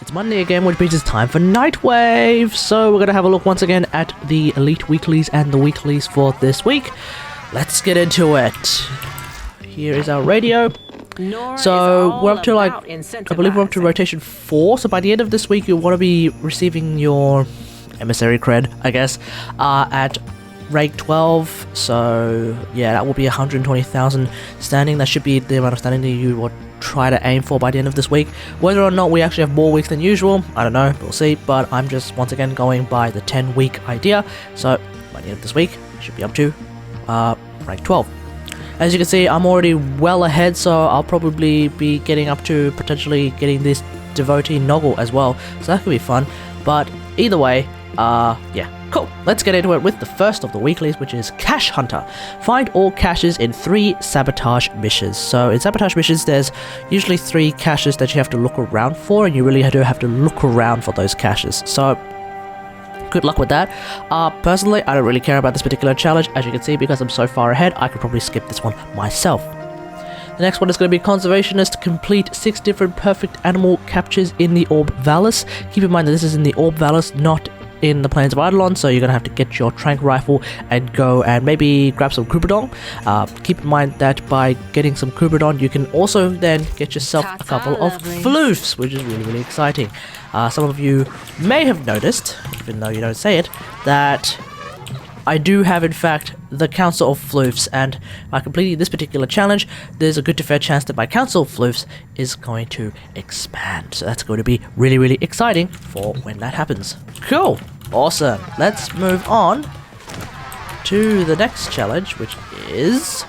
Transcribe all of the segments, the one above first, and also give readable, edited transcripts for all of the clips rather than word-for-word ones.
It's Monday again, which means it's time for Nightwave. So we're going to have a look once again at the Elite Weeklies and the Weeklies for this week. Let's get into it. Here is our radio. So we're up to I believe we're up to rotation 4. So by the end of this week, you'll want to be receiving your Emmisary cred, I guess, at rank 12. So yeah, that will be 120,000 standing. That should be the amount of standing that you would try to aim for by the end of this week. Whether or not we actually have more weeks than usual, I don't know, we'll see, but I'm just once again going by the 10-week idea. So by the end of this week, I should be up to rank 12. As you can see, I'm already well ahead, so I'll probably be getting up to potentially getting this devotee Noggle as well, so that could be fun. But either way, yeah, cool. Let's get into it with the first of the weeklies, which is Cache Hunter. Find all caches in 3 sabotage missions. So in sabotage missions, there's usually 3 caches that you have to look around for, and you really do have to look around for those caches. So good luck with that. Personally, I don't really care about this particular challenge, as you can see, because I'm so far ahead, I could probably skip this one myself. The next one is going to be Conservationist. Complete 6 different perfect animal captures in the Orb Vallis. Keep in mind that this is in the Orb Vallis, not in the Plains of Eidolon, so you're going to have to get your Trank Rifle and go and maybe grab some Cupidon. Keep in mind that by getting some Cupidon, you can also then get yourself a couple of floofs, which is really, really exciting. Some of you may have noticed, even though you don't say it, that I do have, in fact, the Council of Floofs, and by completing this particular challenge, there's a good to fair chance that my Council of Floofs is going to expand. So that's going to be really, really exciting for when that happens. Cool! Awesome! Let's move on to the next challenge, which is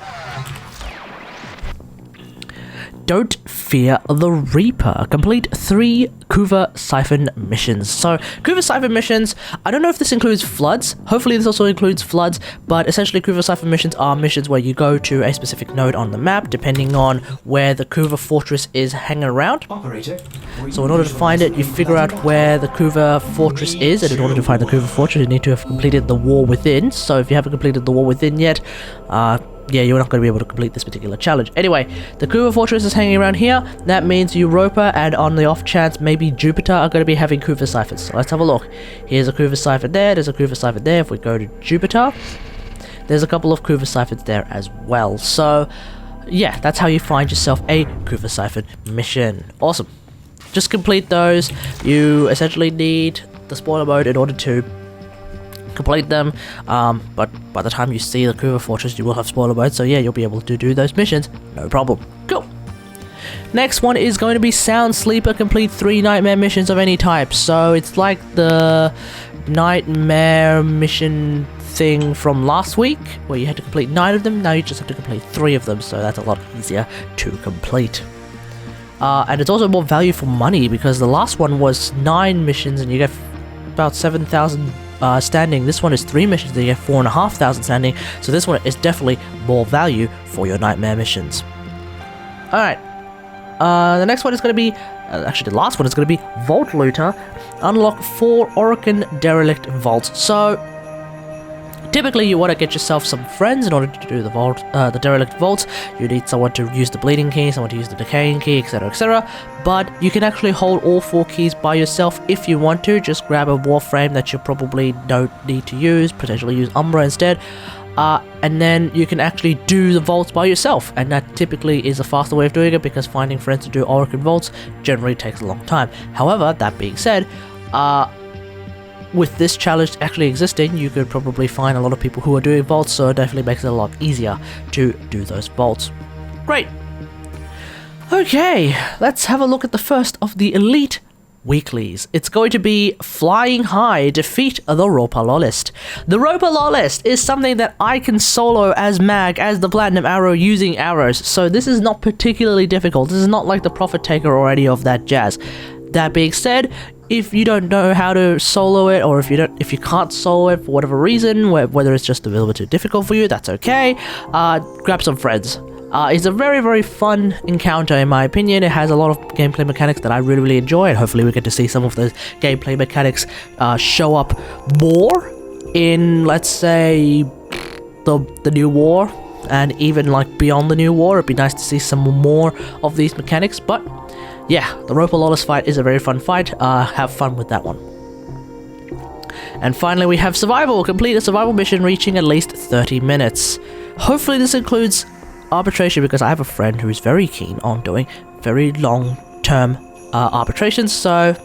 Don't Fear the Reaper. Complete 3 Kuva Siphon missions. So, Kuva Siphon missions, I don't know if this includes floods. Hopefully this also includes floods, but essentially Kuva Siphon missions are missions where you go to a specific node on the map, depending on where the Kuva fortress is hanging around. Operator, so in order to find it, you figure out where the Kuva fortress is, and in order to find the Kuva fortress, you need to have completed the War Within. So if you haven't completed the War Within yet, yeah, you're not going to be able to complete this particular challenge. Anyway, the Kuva Fortress is hanging around here. That means Europa and on the off chance maybe Jupiter are going to be having Kuva Ciphers. So let's have a look. Here's a Kuva Cipher there, there's a Kuva Cipher there. If we go to Jupiter, there's a couple of Kuva Ciphers there as well. So yeah, that's how you find yourself a Kuva Cipher mission. Awesome. Just complete those. You essentially need the spoiler mode in order to complete them, but by the time you see the Kuva Fortress, you will have spoiler mode, so yeah, you'll be able to do those missions, no problem. Cool. Next one is going to be Sound Sleeper. Complete 3 Nightmare missions of any type. So it's like the Nightmare mission thing from last week, where you had to complete 9 of them. Now you just have to complete 3 of them, so that's a lot easier to complete. And it's also more value for money, because the last one was 9 missions and you get about 7,000 standing. This one is 3 missions, then you get 4,500 standing, so this one is definitely more value for your Nightmare missions. Alright, the next one is going to be, actually the last one is going to be Vault Looter. Unlock 4 Orokin Derelict Vaults. So typically you want to get yourself some friends in order to do the vault, the derelict vaults. You need someone to use the bleeding key, someone to use the decaying key, etc, etc. But you can actually hold all 4 keys by yourself if you want to. Just grab a WarFrame that you probably don't need to use, potentially use Umbra instead. And then you can actually do the vaults by yourself, and that typically is a faster way of doing it, because finding friends to do Orokin vaults generally takes a long time. However, that being said, with this challenge actually existing, you could probably find a lot of people who are doing vaults, so it definitely makes it a lot easier to do those vaults. Great! Okay, let's have a look at the first of the Elite Weeklies. It's going to be Flying High, Defeat the Roper Lolist. The Roper Lolist is something that I can solo as Mag, as the Platinum Arrow, using arrows, so this is not particularly difficult. This is not like the Prophet Taker or any of that jazz. That being said, if you don't know how to solo it, or if you can't solo it for whatever reason, whether it's just a little bit too difficult for you, that's okay. Grab some friends. It's a very, very fun encounter in my opinion. It has a lot of gameplay mechanics that I really, really enjoy, and hopefully we get to see some of those gameplay mechanics show up more in, let's say, the new war, and even like beyond the new war. It'd be nice to see some more of these mechanics, but yeah, the Roper Lawless fight is a very fun fight. Have fun with that one. And finally, we have survival. Complete a survival mission reaching at least 30 minutes. Hopefully this includes arbitration, because I have a friend who is very keen on doing very long-term arbitrations, so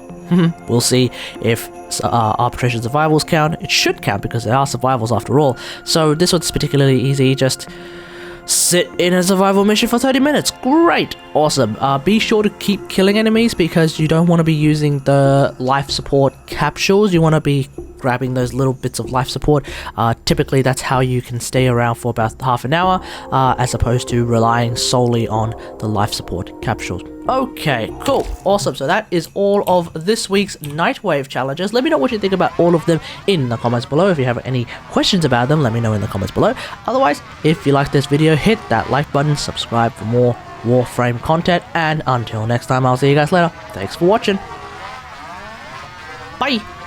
we'll see if arbitration survivals count. It should count because they are survivals after all. So this one's particularly easy. Just sit in a survival mission for 30 minutes. Great. Awesome. Be sure to keep killing enemies, because you don't want to be using the life support capsules. You want to be grabbing those little bits of life support. Typically that's how you can stay around for about half an hour, as opposed to relying solely on the life support capsules. Okay, cool, awesome. So that is all of this week's Nightwave challenges. Let me know what you think about all of them in the comments below. If you have any questions about them, let me know in the comments below. Otherwise, if you like this video, hit that like button, subscribe for more WarFrame content, and until next time, I'll see you guys later. Thanks for watching. Bye!